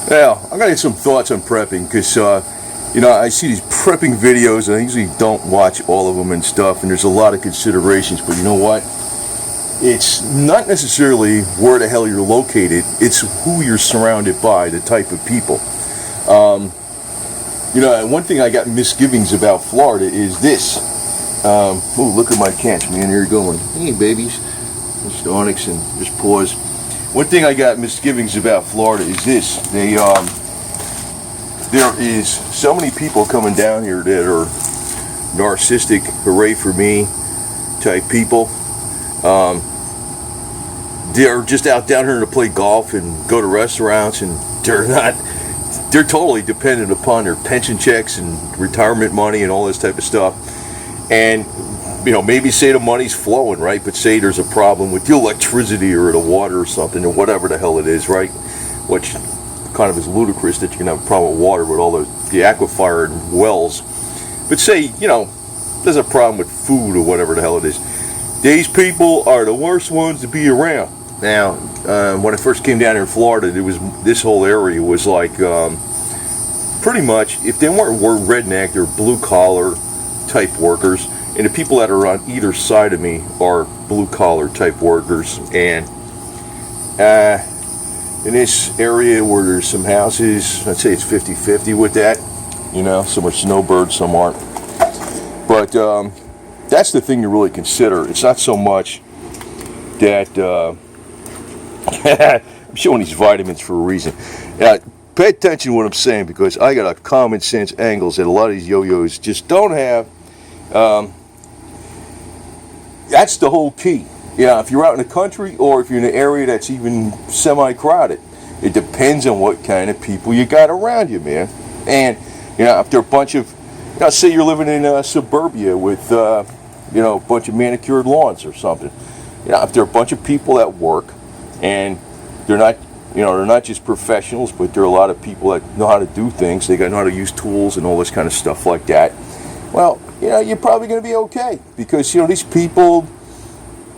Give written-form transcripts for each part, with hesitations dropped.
Well, I got some thoughts on prepping because, I see these prepping videos and I usually don't watch all of them and stuff, and there's a lot of considerations, but you know what? It's not necessarily where the hell you're located, it's who you're surrounded by, the type of people. One thing I got misgivings about Florida is this. Oh, look at my catch, man. Here you going. Hey, babies. Mr. Onyx, and just pause. One thing I got misgivings about Florida is this. There is so many people coming down here that are narcissistic, hooray for me type people. They're just out down here to play golf and go to restaurants, and they're totally dependent upon their pension checks and retirement money and all this type of stuff. And maybe say the money's flowing, right? But say there's a problem with the electricity or the water or something, or whatever the hell it is, right? Which kind of is ludicrous that you can have a problem with water with all the aquifer and wells. But say, there's a problem with food or whatever the hell it is. These people are the worst ones to be around. Now, when I first came down here in Florida, this whole area was like, pretty much, if they weren't redneck, they're blue collar type workers. And the people that are on either side of me are blue-collar type workers. And in this area where there's some houses, I'd say it's 50-50 with that. Some are snowbirds, some aren't. But that's the thing to really consider. It's not so much that... I'm showing these vitamins for a reason. Pay attention to what I'm saying, because I got a common sense angles that a lot of these yo-yos just don't have. That's the whole key. If you're out in the country or if you're in an area that's even semi-crowded, it depends on what kind of people you got around you, man. And if they're a bunch of, say you're living in suburbia with a bunch of manicured lawns or something. If they're a bunch of people that work and they're not just professionals, but there are a lot of people that know how to do things. They know how to use tools and all this kind of stuff like that. Well, you're probably going to be okay, because these people,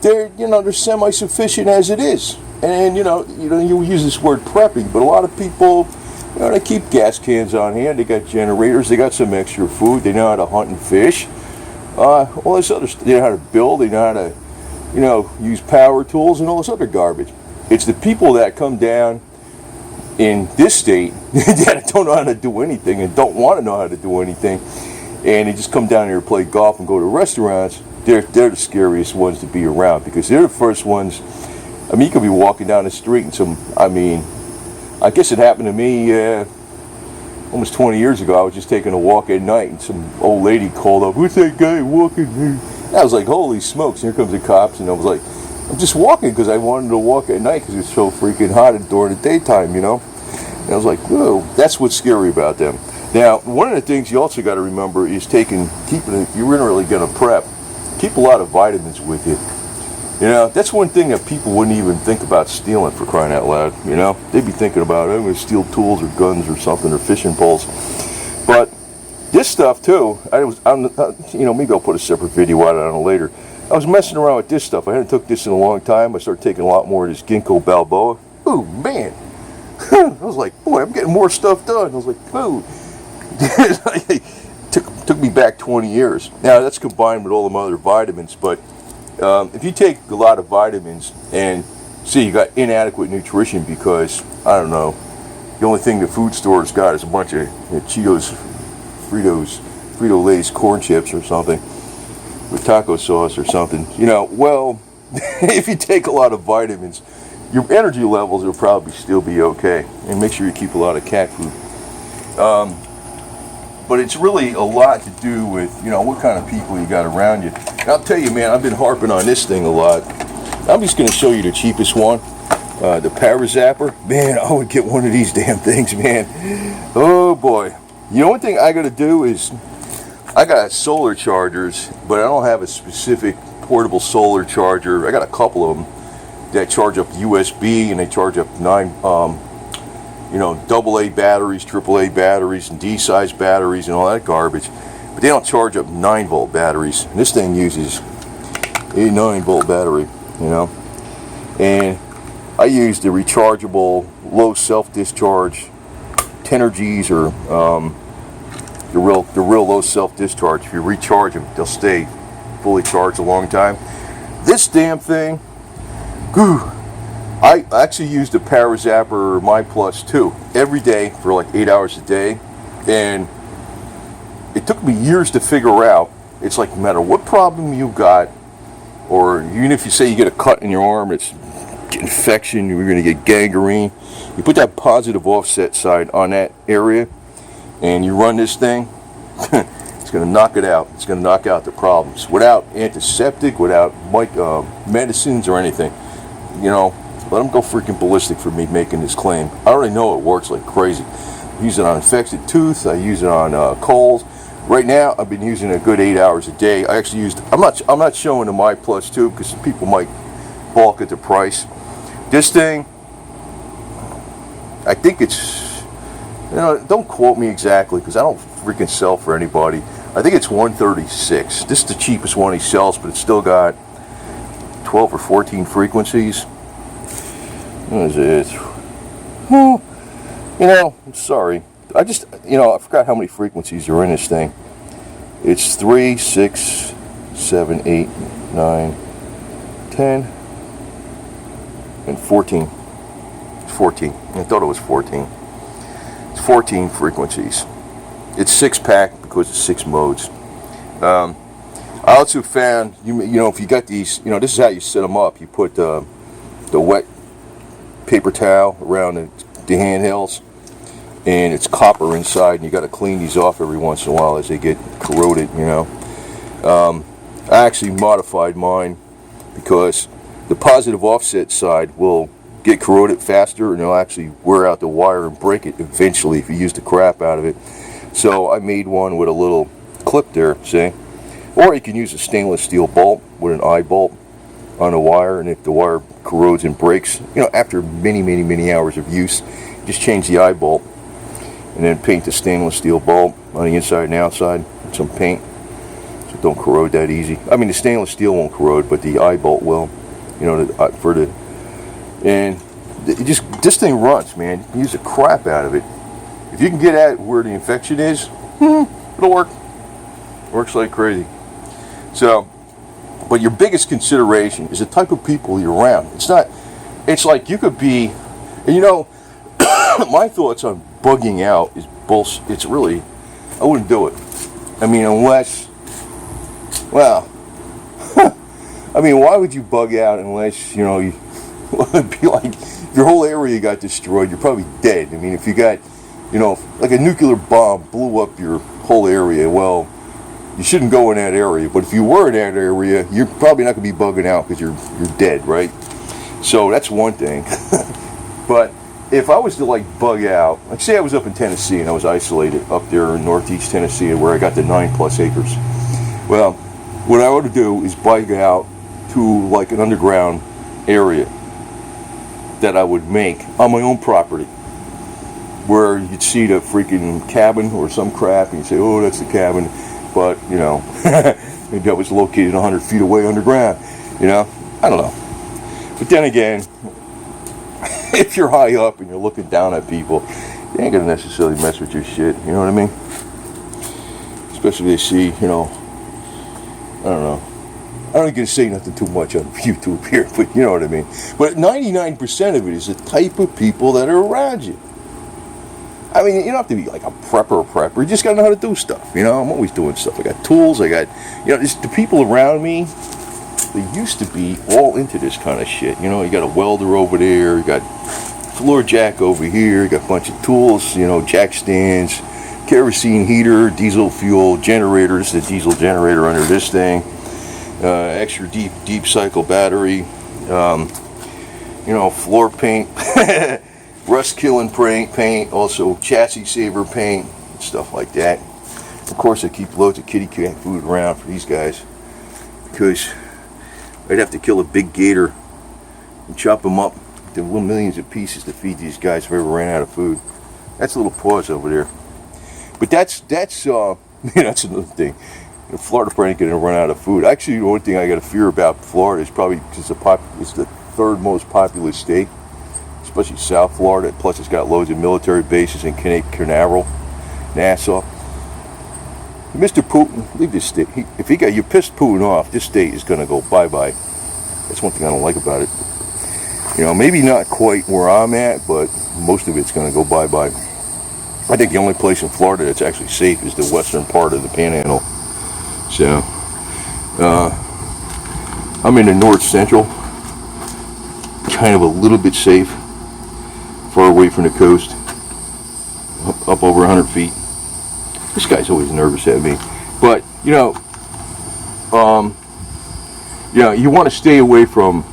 they're semi-sufficient as it is. And you use this word prepping, but a lot of people, they keep gas cans on hand. They got generators. They got some extra food. They know how to hunt and fish. All this other stuff. They know how to build. They know how to, use power tools and all this other garbage. It's the people that come down in this state that don't know how to do anything and don't want to know how to do anything. And they just come down here to play golf and go to restaurants. They're the scariest ones to be around, because they're the first ones. You could be walking down the street and I guess it happened to me almost 20 years ago. I was just taking a walk at night and some old lady called up, "What's that guy walking here?" I was like, holy smokes, here comes the cops. And I was like, I'm just walking because I wanted to walk at night because it's so freaking hot during the daytime, And I was like, whoa, that's what's scary about them. Now, one of the things you also got to remember is keeping, if you're really going to prep, keep a lot of vitamins with you. That's one thing that people wouldn't even think about stealing, for crying out loud. They'd be thinking about, I'm going to steal tools or guns or something, or fishing poles. But this stuff too, maybe I'll put a separate video out on it later. I was messing around with this stuff. I hadn't took this in a long time. I started taking a lot more of this ginkgo biloba. Ooh, man. I was like, boy, I'm getting more stuff done. I was like, ooh. Took me back 20 years. Now, that's combined with all the other vitamins, but if you take a lot of vitamins and see you got inadequate nutrition because, I don't know, the only thing the food store's got is a bunch of Cheetos, Frito-Lay's corn chips or something with taco sauce or something, well, if you take a lot of vitamins, your energy levels will probably still be okay. And make sure you keep a lot of cat food. But it's really a lot to do with, what kind of people you got around you. And I'll tell you, man, I've been harping on this thing a lot. I'm just going to show you the cheapest one, the Power Zapper. Man, I would get one of these damn things, man. Oh, boy. One thing I got to do is, I got solar chargers, but I don't have a specific portable solar charger. I got a couple of them that charge up USB, and they charge up 9... AA batteries, AAA batteries, and D-size batteries, and all that garbage. But they don't charge up 9-volt batteries. And this thing uses a 9-volt battery, And I use the rechargeable, low self-discharge Tenergies or the real low self-discharge. If you recharge them, they'll stay fully charged a long time. This damn thing, whew, I actually use the Power Zapper My Plus 2 every day for like 8 hours a day, and it took me years to figure out. It's like no matter what problem you got, or even if you say you get a cut in your arm, it's infection, you're going to get gangrene, you put that positive offset side on that area and you run this thing, it's going to knock it out. It's going to knock out the problems without antiseptic, without medicines or anything. You know, let them go freaking ballistic for me making this claim. I already know it works like crazy. I use it on infected tooth, I use it on colds. Right now I've been using it a good 8 hours a day. I actually used, I'm not showing the My Plus 2 because people might balk at the price. This thing, I think it's, you know, don't quote me exactly because I don't freaking sell for anybody. I think it's $136. This is the cheapest one he sells, but it's still got 12 or 14 frequencies. What is it? Well, you know, I'm sorry. I just, you know, I forgot how many frequencies are in this thing. It's 3, 6, 7, 8, 9, 10, and 14. It's 14. I thought it was 14. It's 14 frequencies. It's 6-pack because it's 6 modes. I also found, you know, if you got these, you know, this is how you set them up. You put the wet paper towel around the handhelds, and it's copper inside, and you got to clean these off every once in a while as they get corroded, you know. I actually modified mine because the positive offset side will get corroded faster, and it'll actually wear out the wire and break it eventually if you use the crap out of it. So I made one with a little clip there, see? Or you can use a stainless steel bolt with an eye bolt on the wire, and if the wire corrodes and breaks, you know, after many hours of use, just change the eye bolt and then paint the stainless steel bolt on the inside and outside with some paint so it don't corrode that easy. I mean, the stainless steel won't corrode, but the eye bolt will, you know, this thing runs, man. You can use the crap out of it. If you can get at where the infection is, it'll work. Works like crazy. So, but your biggest consideration is the type of people you're around. It's like you could be, and you know, my thoughts on bugging out is bullshit. It's really, I wouldn't do it. I mean, unless, well, I mean, why would you bug out unless, you know, it'd be like, if your whole area got destroyed, you're probably dead. I mean, if you got, you know, like a nuclear bomb blew up your whole area, well, you shouldn't go in that area. But if you were in that area, you're probably not going to be bugging out because you're dead, right? So that's one thing. But if I was to like bug out, like say I was up in Tennessee and I was isolated up there in northeast Tennessee where I got the 9+ acres. Well, what I ought to do is bug out to like an underground area that I would make on my own property, where you'd see the freaking cabin or some crap and you'd say, oh, that's the cabin. But, you know, maybe that was located 100 feet away underground, you know, I don't know. But then again, if you're high up and you're looking down at people, they ain't gonna necessarily mess with your shit, you know what I mean? Especially if they see, you know, I don't know. I don't get to say nothing too much on YouTube here, but you know what I mean. But 99% of it is the type of people that are around you. I mean, you don't have to be like a prepper. You just got to know how to do stuff, you know? I'm always doing stuff. I got tools, I got, you know, the people around me, they used to be all into this kind of shit. You know, you got a welder over there, you got floor jack over here, you got a bunch of tools, you know, jack stands, kerosene heater, diesel fuel generators, the diesel generator under this thing, extra deep cycle battery, you know, floor paint, rust killing paint, also chassis saver paint, stuff like that. Of course, I keep loads of kitty cat food around for these guys because I'd have to kill a big gator and chop them up into little millions of pieces to feed these guys if I ever ran out of food. That's a little pause over there. But that's that's another thing. Florida probably ain't going to run out of food. Actually, the only thing I got to fear about Florida is probably because it's the third most populous state. especially South Florida. Plus, it's got loads of military bases in Cape Canaveral, Nassau. Mr. Putin, leave this state. If you pissed Putin off, this state is going to go bye-bye. That's one thing I don't like about it. You know, maybe not quite where I'm at, but most of it's going to go bye-bye. I think the only place in Florida that's actually safe is the western part of the Panhandle. So, I'm in the north central, kind of a little bit safe, far away from the coast, up over 100 feet. This guy's always nervous at me, but you know, you want to stay away from,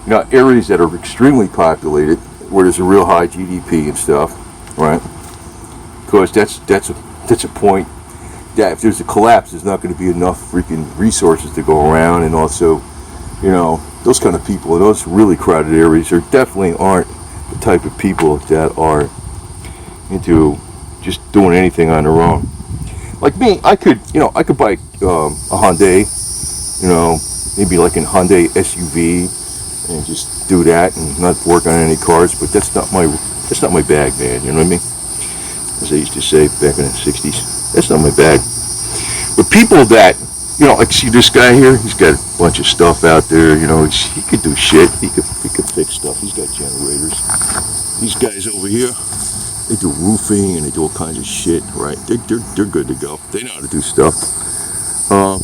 you know, areas that are extremely populated, where there's a real high GDP and stuff, right? Because that's a point that if there's a collapse, there's not going to be enough freaking resources to go around, and also, you know, those kind of people in those really crowded areas definitely aren't the type of people that are into just doing anything on their own. Like me, I could buy a Hyundai, you know, maybe like a Hyundai SUV, and just do that and not work on any cars. But that's not my bag, man. You know what I mean? As I used to say back in the 60s, that's not my bag. But people that, you know, like, see this guy here, he's got a bunch of stuff out there, you know, he could do shit, he could fix stuff, he's got generators. These guys over here, they do roofing and they do all kinds of shit, right? They're good to go. They know how to do stuff.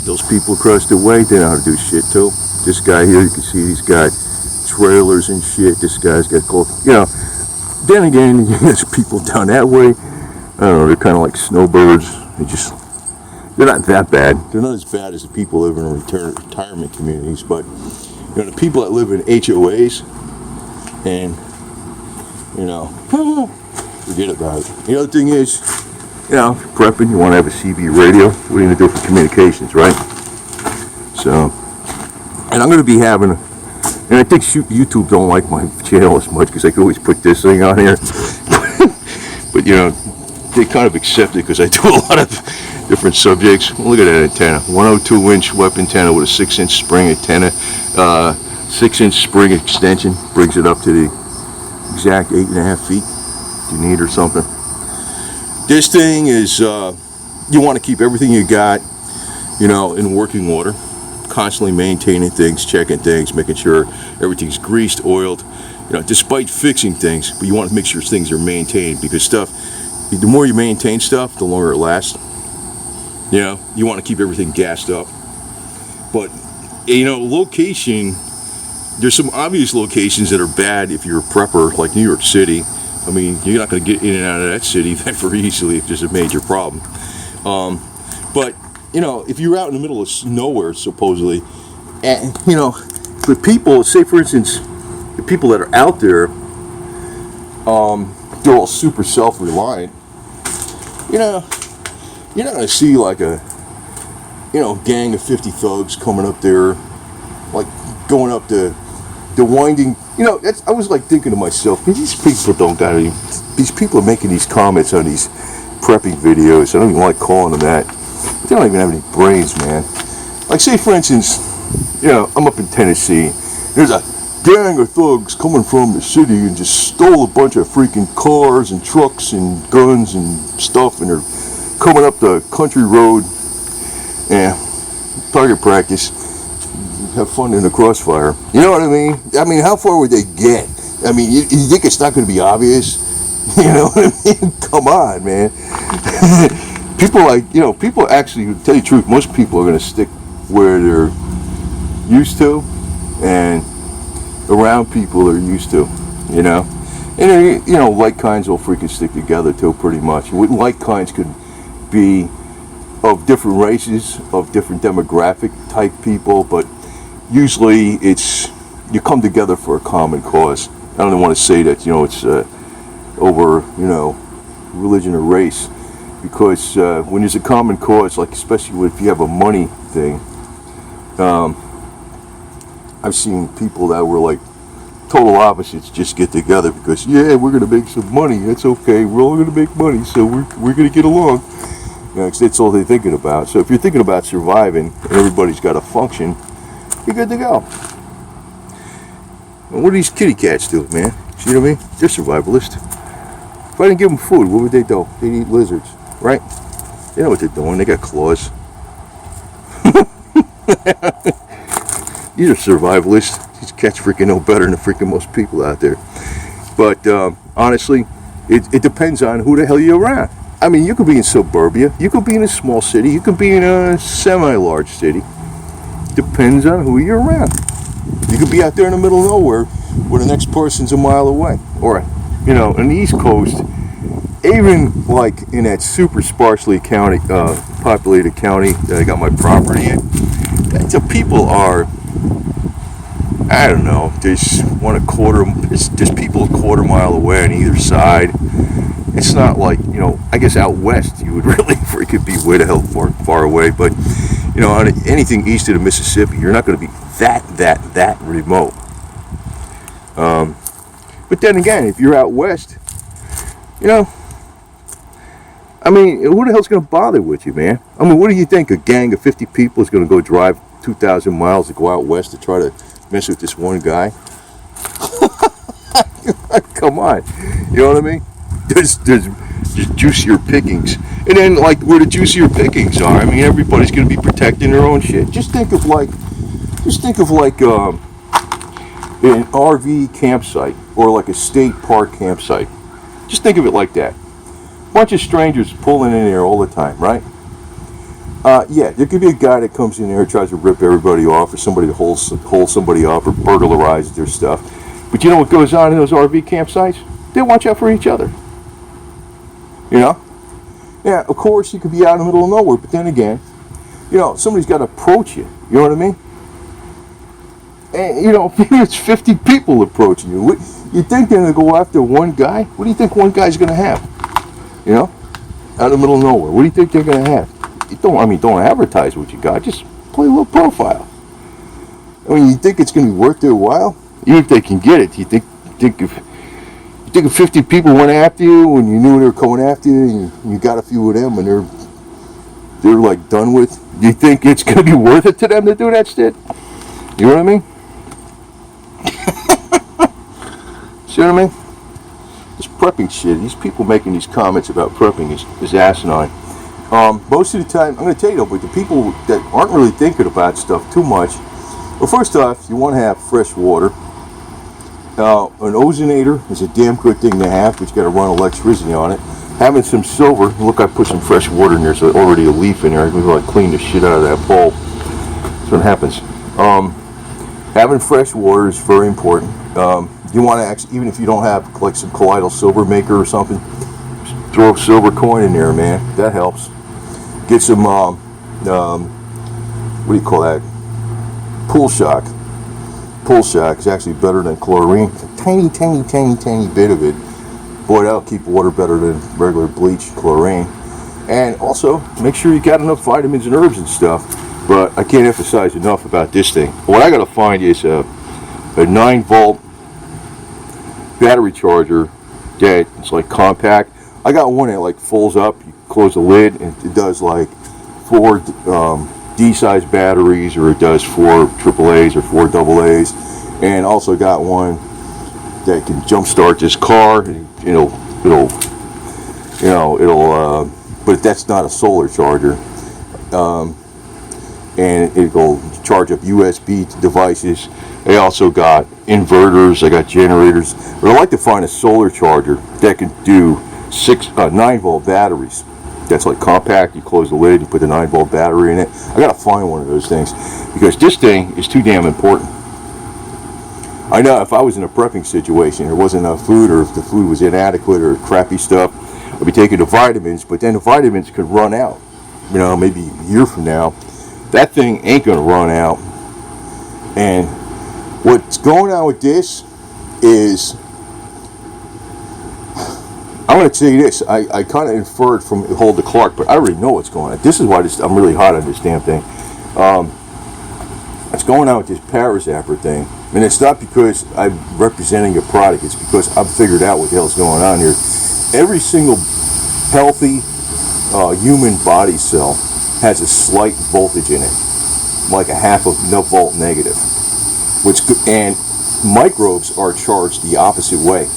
Those people across the way, they know how to do shit too. This guy here, you can see he's got trailers and shit. This guy's got you know. Then again, there's people down that way. I don't know, they're kind of like snowbirds. They're not that bad. They're not as bad as the people living in retirement communities, but you know, the people that live in HOAs, and you know, forget about it. The other thing is, you know, if you're prepping, you want to have a CB radio. What are you going to do for communications, right? So, and I'm going to be having, and I think YouTube don't like my channel as much because I can always put this thing on here. But you know, they kind of accept it because I do a lot of different subjects. Look at that antenna, 102-inch web antenna with a 6-inch spring antenna, 6-inch spring extension, brings it up to the exact 8.5 feet you need or something. This thing is, you want to keep everything you got, you know, in working order, constantly maintaining things, checking things, making sure everything's greased, oiled, you know, despite fixing things, but you want to make sure things are maintained, because the more you maintain stuff, the longer it lasts. You know, you want to keep everything gassed up. But, you know, location, there's some obvious locations that are bad if you're a prepper, like New York City. I mean, you're not going to get in and out of that city that very easily if there's a major problem. But, you know, if you're out in the middle of nowhere, supposedly, and, you know, the people, say for instance, the people that are out there, they're all super self-reliant. You know, you're not going to see like a, you know, gang of 50 thugs coming up there, like going up the winding, you know, I was like thinking to myself, these people don't got any, these people are making these comments on these prepping videos, I don't even like calling them that, they don't even have any brains, man. Like, say for instance, you know, I'm up in Tennessee, there's a gang of thugs coming from the city and just stole a bunch of freaking cars and trucks and guns and stuff, and they're coming up the country road, and target practice, have fun in the crossfire. You know what I mean? I mean, how far would they get? I mean, you think it's not going to be obvious? You know what I mean? Come on, man. People like, you know, people actually, to tell you the truth, most people are going to stick where they're used to and around people they're used to, you know? And, you know, like kinds will freaking stick together too, pretty much. Like kinds could be of different races, of different demographic type people, but usually it's, you come together for a common cause. I don't want to say that, you know, it's over, you know, religion or race, because when there's a common cause, like especially if you have a money thing, I've seen people that were like total opposites just get together because, yeah, we're going to make some money, that's okay, we're all going to make money, so we're going to get along. You know, that's all they're thinking about. So if you're thinking about surviving and everybody's got to function, you're good to go. And what do these kitty cats do, man? See what I mean? They're survivalists. If I didn't give them food, what would they do? They'd eat lizards, right? They know what they're doing. They got claws. These are survivalists. These cats freaking know better than freaking most people out there. But honestly, it depends on who the hell you're around. I mean, you could be in suburbia. You could be in a small city. You could be in a semi-large city. Depends on who you're around. You could be out there in the middle of nowhere where the next person's a mile away. Or, you know, on the East Coast, even like in that super sparsely populated county that I got my property in, the people are, I don't know, there's people a quarter mile away on either side. It's not like, you know, I guess out west you would really freaking be way the hell far away, but, you know, on anything east of the Mississippi, you're not going to be that remote. But then again, if you're out west, you know, I mean, who the hell's going to bother with you, man? I mean, what do you think? A gang of 50 people is going to go drive 2,000 miles to go out west to try to mess with this one guy? Come on. You know what I mean? There's juicier pickings. And then, like, where the juicier pickings are, I mean, everybody's going to be protecting their own shit. Just think of like an RV campsite or like a state park campsite. Just think of it like that. Bunch of strangers pulling in there all the time, right? Yeah, there could be a guy that comes in there and tries to rip everybody off, or somebody to hold somebody up or burglarize their stuff. But you know what goes on in those RV campsites? They watch out for each other. You know? Yeah, of course you could be out in the middle of nowhere, but then again, you know, somebody's got to approach you. You know what I mean? And, you know, it's 50 people approaching you. You think they're going to go after one guy? What do you think one guy's going to have? You know? Out in the middle of nowhere. What do you think they're going to have? Don't advertise what you got. Just play a little profile. I mean, you think it's going to be worth their while? Even if they can get it, you think if 50 people went after you and you knew they were coming after you and you got a few of them and they're like done with, do you think it's going to be worth it to them to do that shit? You know what I mean? See what I mean? This prepping shit, these people making these comments about prepping is asinine. Most of the time, I'm going to tell you though, but the people that aren't really thinking about stuff too much, well, first off, you want to have fresh water. An ozonator is a damn good thing to have, but you got to run electricity on it. Having some silver, look, I put some fresh water in there, so already a leaf in there. I can like clean the shit out of that bowl. That's what happens. Having fresh water is very important. You want to actually, even if you don't have like some colloidal silver maker or something, just throw a silver coin in there, man. That helps. Get some, what do you call that? Pool shock. Pool shock is actually better than chlorine. It's a tiny bit of it. Boy, that'll keep water better than regular bleach and chlorine. And also, make sure you got enough vitamins and herbs and stuff. But I can't emphasize enough about this thing. What I got to find is a 9-volt battery charger that it's like compact. I got one that like folds up. You close the lid and it does like 4 D-size batteries, or it does 4 AAAs or 4 AA's. And also got one that can jumpstart this car. But that's not a solar charger. And it'll charge up USB devices. They also got inverters, I got generators. But I like to find a solar charger that can do 9-volt batteries. That's like compact, you close the lid, you put the 9-volt battery in it. I gotta find one of those things, because this thing is too damn important. I know if I was in a prepping situation, there wasn't enough food, or if the food was inadequate or crappy stuff, I'd be taking the vitamins, but then the vitamins could run out. You know, maybe a year from now. That thing ain't gonna run out. And what's going on with this is, I'm going to tell you this, I kind of inferred from Hulda Clark, but I already know what's going on. This is why I'm really hot on this damn thing. What's going on with this Zapper thing, and it's not because I'm representing a product, it's because I've figured out what the hell's going on here. Every single healthy human body cell has a slight voltage in it, like a half of no volt negative, and microbes are charged the opposite way.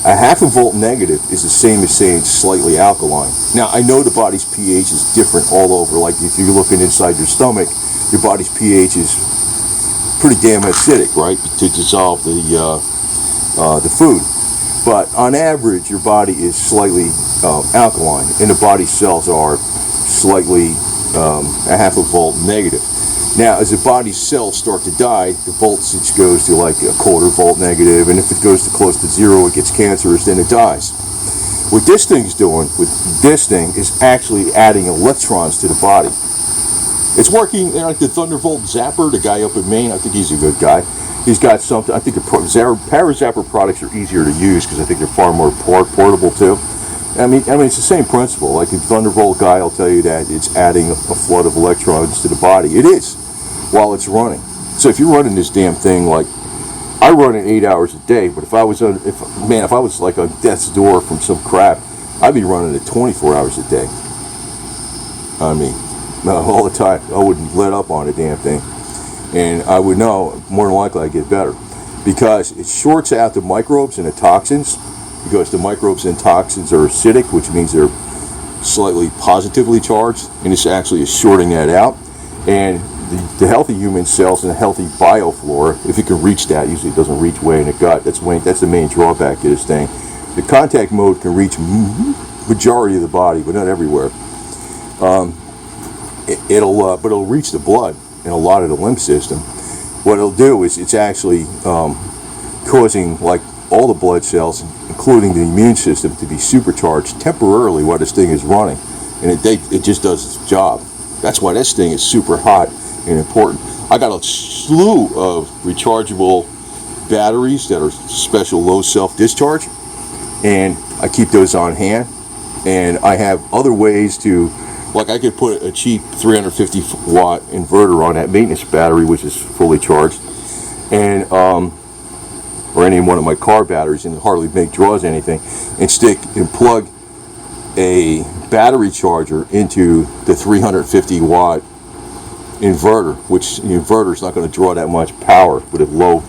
A half a volt negative is the same as saying slightly alkaline. Now, I know the body's pH is different all over. Like if you're looking inside your stomach, your body's pH is pretty damn acidic, right, to dissolve the food. But on average, your body is slightly alkaline, and the body cells are slightly a half a volt negative. Now, as the body's cells start to die, the voltage goes to like a quarter volt negative, and if it goes to close to zero, it gets cancerous, then it dies. What this thing's doing with this thing is actually adding electrons to the body. It's working like the Thunderbolt Zapper, the guy up in Maine. I think he's a good guy. He's got something. I think the Zapper products are easier to use because I think they're far more portable too. I mean, it's the same principle. Like the Thunderbolt guy will tell you that it's adding a flood of electrons to the body. It is, while it's running. So if you're running this damn thing, like I run it 8 hours a day, but if I was like on death's door from some crap, I'd be running it 24 hours a day. I mean, all the time. I wouldn't let up on a damn thing, and I would know more than likely I'd get better because it shorts out the microbes and the toxins. Because the microbes and toxins are acidic, which means they're slightly positively charged, and it's actually shorting that out. And the healthy human cells and the healthy bioflora, if it can reach that, usually it doesn't reach way in the gut. That's the main drawback to this thing. The contact mode can reach majority of the body, but not everywhere. But it'll reach the blood and a lot of the lymph system. What it'll do is it's actually causing like all the blood cells, including the immune system, to be supercharged temporarily while this thing is running, and it just does its job. That's why this thing is super hot and important. I got a slew of rechargeable batteries that are special low self-discharge, and I keep those on hand. And I have other ways to, like I could put a cheap 350 watt inverter on that maintenance battery, which is fully charged, and or any one of my car batteries, and hardly draws anything, and plug a battery charger into the 350 watt inverter, which the inverter is not going to draw that much power with a low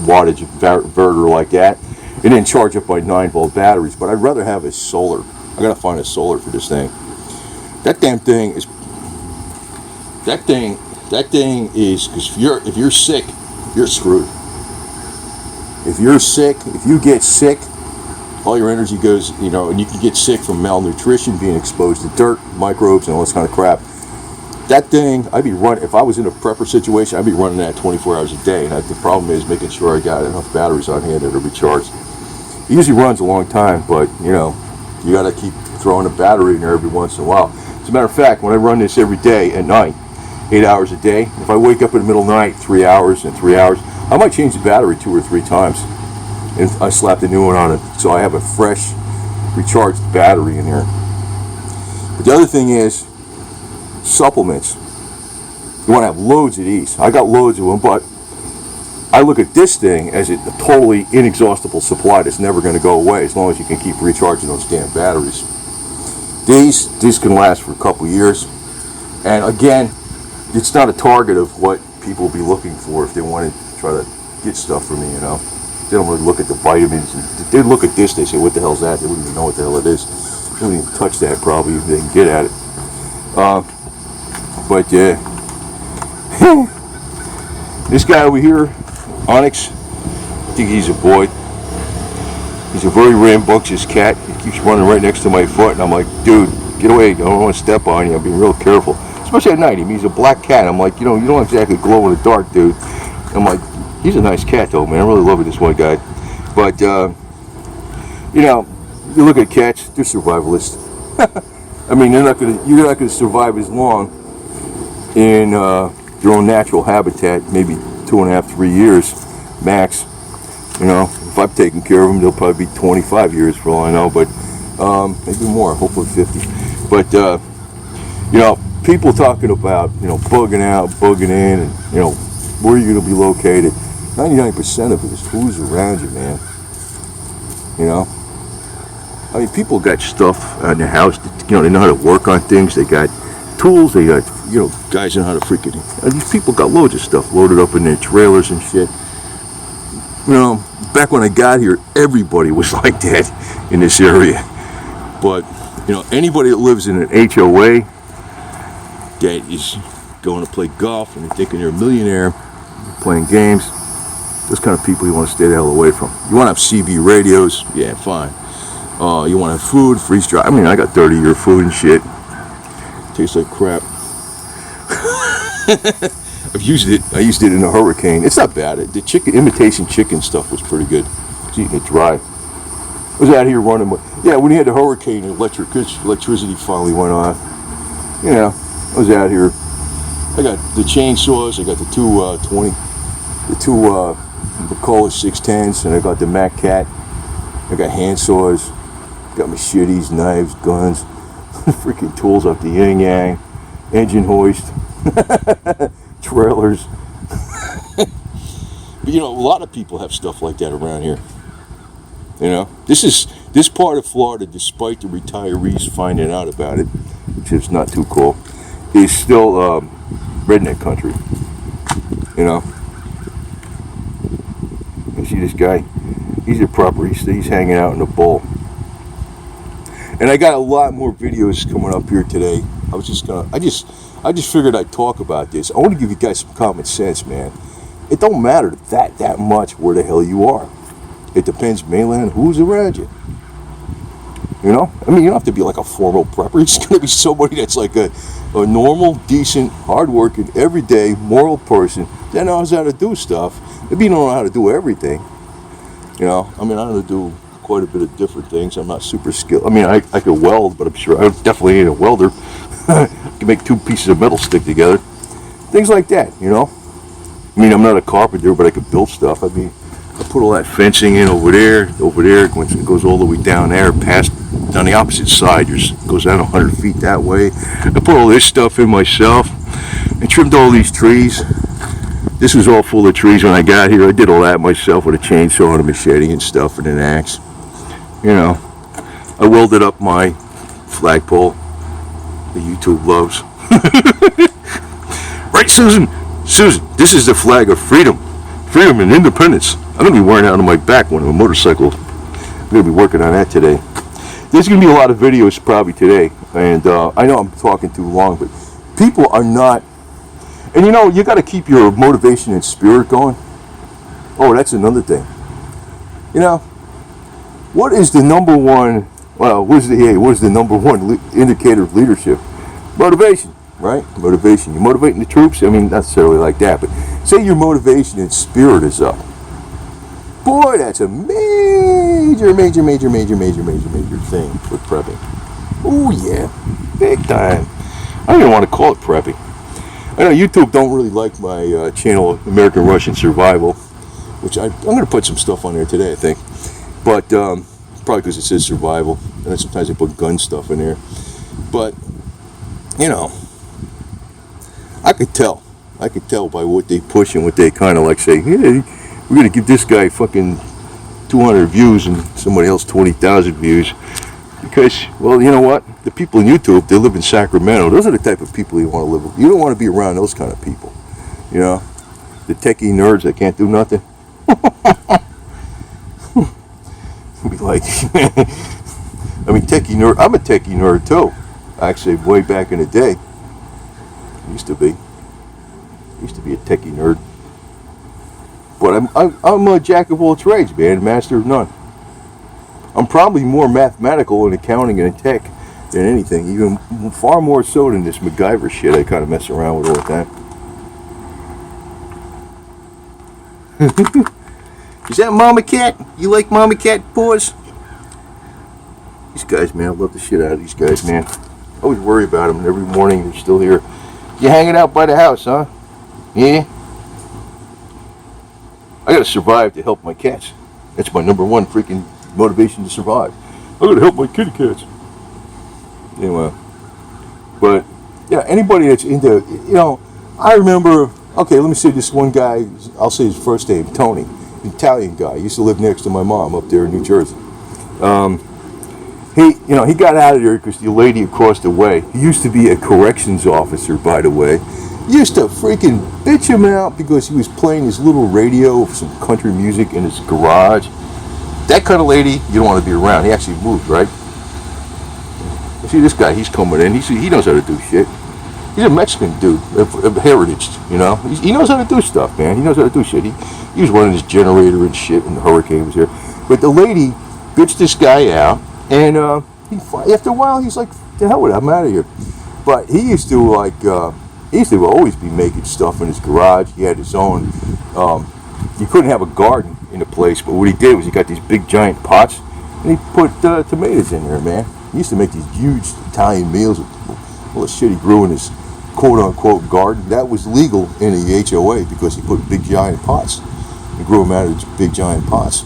wattage inverter like that, and then charge up by 9-volt batteries. But I'd rather have a solar. I got to find a solar for this thing. That thing is because if you're sick, you're screwed. If you're sick, if you get sick, all your energy goes, and you can get sick from malnutrition, being exposed to dirt, microbes, and all this kind of crap. That thing, I'd be running, if I was in a prepper situation, I'd be running that 24 hours a day. And the problem is making sure I got enough batteries on hand that are recharged. It usually runs a long time, but, you got to keep throwing a battery in there every once in a while. As a matter of fact, when I run this every day at night, 8 hours a day, if I wake up in the middle of the night, 3 hours and 3 hours, I might change the battery 2 or 3 times, and I slap the new one on it, so I have a fresh, recharged battery in here. But the other thing is supplements. You want to have loads of these. I got loads of them, but I look at this thing as a totally inexhaustible supply that's never going to go away as long as you can keep recharging those damn batteries. These can last for a couple years, and again, it's not a target of what people will be looking for if they want to try to get stuff from me, They don't really look at the vitamins. If they look at this, they say, what the hell's that? They wouldn't even know what the hell it is. They wouldn't even touch that probably if they can get at it. But this guy over here, Onyx, I think he's a boy. He's a very rambunctious cat. He keeps running right next to my foot, and I'm like, dude, get away. I don't want to step on you. I'm being real careful. Especially at night. He's a black cat. I'm like, you don't exactly glow in the dark, dude. I'm like, he's a nice cat, though, man. I really love this one guy. But, you look at cats, they're survivalists. I mean, you're not gonna survive as long in your own natural habitat, maybe 2.5, 3 years max. If I've taken care of them, they'll probably be 25 years for all I know, but maybe more, hopefully 50. But people talking about bugging out, bugging in, and where you're gonna be located. 99% of it is who's around you, man. I mean, people got stuff in their house that, they know how to work on things. They got tools. They got, guys know how to freaking. These people got loads of stuff loaded up in their trailers and shit. You know, back when I got here, everybody was like that in this area. But, you know, anybody that lives in an HOA that is going to play golf and they're thinking they're a millionaire, playing games, those kind of people you want to stay the hell away from. You want to have CB radios, yeah, fine. You want to have food, freeze dry. I mean, I got 30-year food and shit. Tastes like crap. I used it in a hurricane. It's not bad. The chicken, imitation chicken stuff was pretty good. I was eating it dry. I was out here running. Yeah, when you had the hurricane, electricity finally went off. You know, I was out here. I got the chainsaws. I got the two McCulloch 610s, and I got the Mac Cat. I got hand saws. Got machetes, knives, guns, freaking tools up the yin yang, engine hoist. Trailers. But you know, a lot of people have stuff like that around here. You know, this part of Florida, despite the retirees finding out about it, which is not too cool, is still redneck country. You know, you see this guy, he's a proper, he's hanging out in a bowl. And I got a lot more videos coming up here today. I just figured I'd talk about this. I want to give you guys some common sense, man. It don't matter that much where the hell you are. It depends mainly on who's around you. You know? I mean, you don't have to be like a formal prepper. It's going to be somebody that's like a normal, decent, hardworking, everyday, moral person that knows how to do stuff. Maybe you don't know how to do everything. You know? I mean, I know how to do quite a bit of different things. I'm not super skilled. I mean, I could weld, but I'm sure I definitely ain't a welder. I can make two pieces of metal stick together. Things like that, you know? I mean, I'm not a carpenter, but I could build stuff. I mean, I put all that fencing in over there, it goes all the way down there, past, down the opposite side, it goes down 100 feet that way. I put all this stuff in myself. I trimmed all these trees. This was all full of trees when I got here. I did all that myself with a chainsaw and a machete and stuff and an axe. You know, I welded up my flagpole. The YouTube loves. Right, Susan? Susan, this is the flag of freedom. Freedom and independence. I'm going to be wearing it on my back when I'm a motorcycle. I'm going to be working on that today. There's going to be a lot of videos probably today. And I know I'm talking too long, but people are not. And you know, you got to keep your motivation and spirit going. Oh, that's another thing. You know, what is the number one, what is the number one indicator of leadership? Motivation, right? Motivation. You're motivating the troops? I mean, not necessarily like that, but say your motivation and spirit is up. Boy, that's a major thing for prepping. Oh yeah, big time. I don't even want to call it prepping. I know YouTube don't really like my channel, American Russian Survival, which I'm going to put some stuff on there today, I think. But probably because it says survival, and sometimes they put gun stuff in there. But you know, I could tell by what they push and what they kind of like say. Yeah, we're going to give this guy fucking 200 views and somebody else 20,000 views. Because, well, you know what? The people in YouTube, they live in Sacramento. Those are the type of people you want to live with. You don't want to be around those kind of people. You know? The techie nerds that can't do nothing. Be like, I mean, techie nerd. I'm a techie nerd too. Actually, way back in the day. Used to be a techie nerd. But I'm a jack of all trades, man. Master of none. I'm probably more mathematical in accounting and tech than anything, even far more so than this MacGyver shit I kind of mess around with all the time. Is that Mama Cat? You like Mama Cat paws? These guys, man, I love the shit out of these guys, man. I always worry about them, and every morning they're still here. You hanging out by the house, huh? Yeah? I gotta survive to help my cats. That's my number one freaking motivation to survive. I gotta help my kitty cats. Anyway, but yeah, anybody that's into, you know, I remember. Okay, let me say this one guy. I'll say his first name, Tony, an Italian guy. He used to live next to my mom up there in New Jersey. He got out of there because the lady across the way. He used to be a corrections officer, by the way. used to freaking bitch him out because he was playing his little radio for some country music in his garage. That kind of lady you don't want to be around. He actually moved, right? See this guy, he's coming in. He knows how to do shit. He's a Mexican dude, of heritage, you know. He knows how to do stuff, man. He knows how to do shit. He was running his generator and shit when the hurricane was here. But the lady bitched this guy out, and after a while, he's like, "The hell with it, I'm out of here." But he used to always be making stuff in his garage. He had his own. He couldn't have a garden in the place, but what he did was he got these big giant pots, and he put tomatoes in there, man. He used to make these huge Italian meals with all the shit he grew in his quote-unquote garden. That was legal in the HOA because he put big giant pots. He grew them out of these big giant pots.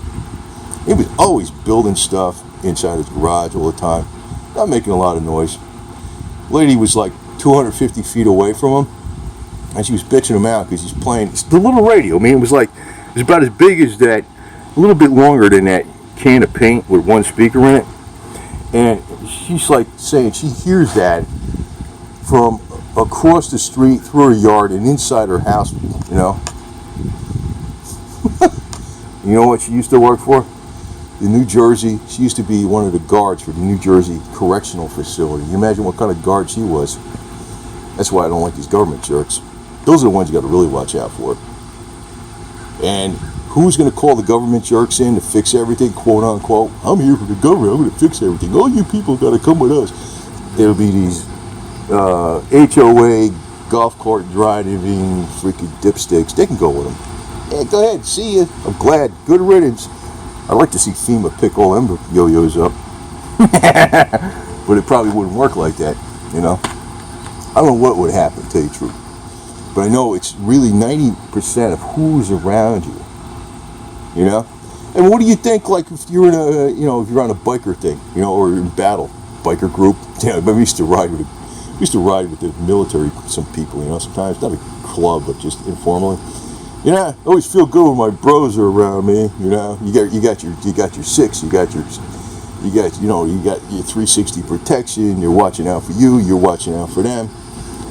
He was always building stuff inside his garage all the time, not making a lot of noise. Lady was like 250 feet away from him, and she was bitching him out because he's playing the little radio. I mean, it was about as big as that, a little bit longer than that can of paint with one speaker in it. And she's like saying she hears that from across the street, through her yard, and inside her house, you know. You know what she used to work for? The New Jersey, she used to be one of the guards for the New Jersey Correctional Facility. You imagine what kind of guard she was. That's why I don't like these government jerks. Those are the ones you got to really watch out for. And who's going to call the government jerks in to fix everything, quote unquote? I'm here for the government, I'm going to fix everything. All you people got to come with us. It'll be these HOA golf cart driving freaking dipsticks. They can go with them. Yeah, go ahead, see you. I'm glad. Good riddance. I'd like to see FEMA pick all them yo-yos up. But it probably wouldn't work like that, you know. I don't know what would happen, to tell you the truth. But I know it's really 90% of who's around you, you know. And what do you think, like, if you're in a, you know, if you're on a biker thing, you know, or in battle, biker group? Yeah, I used to ride with the military, some people, you know, sometimes, not a club, but just informally. You know, I always feel good when my bros are around me, you know. You got your six, you got your 360 protection, you're watching out for you, you're watching out for them.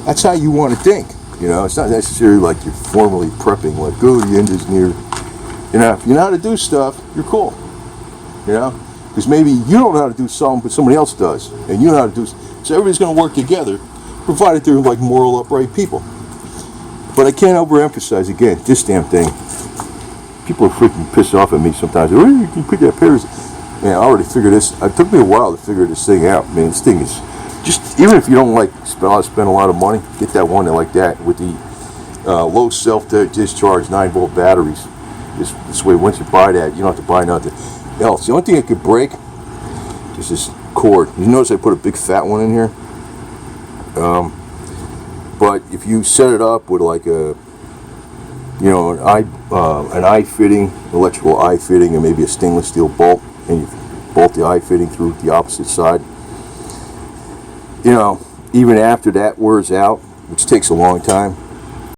That's how you want to think, you know. It's not necessarily like you're formally prepping, like, oh, the end is near. You know, if you know how to do stuff, you're cool, you know. Because maybe you don't know how to do something, but somebody else does, and you know how to do. So everybody's going to work together, provided they're like moral, upright people. But I can't overemphasize again this damn thing. People are freaking pissed off at me sometimes. Oh, you can put that Paris. Man, I already figured this. It took me a while to figure this thing out. Man, this thing is just, even if you don't like spend a lot of money, get that one like that with the low self-discharge 9-volt batteries. This way, once you buy that, you don't have to buy nothing else. The only thing it could break is this cord. You notice I put a big fat one in here. But if you set it up with like an eye fitting, electrical eye fitting, and maybe a stainless steel bolt, and you bolt the eye fitting through the opposite side, you know, even after that wears out, which takes a long time,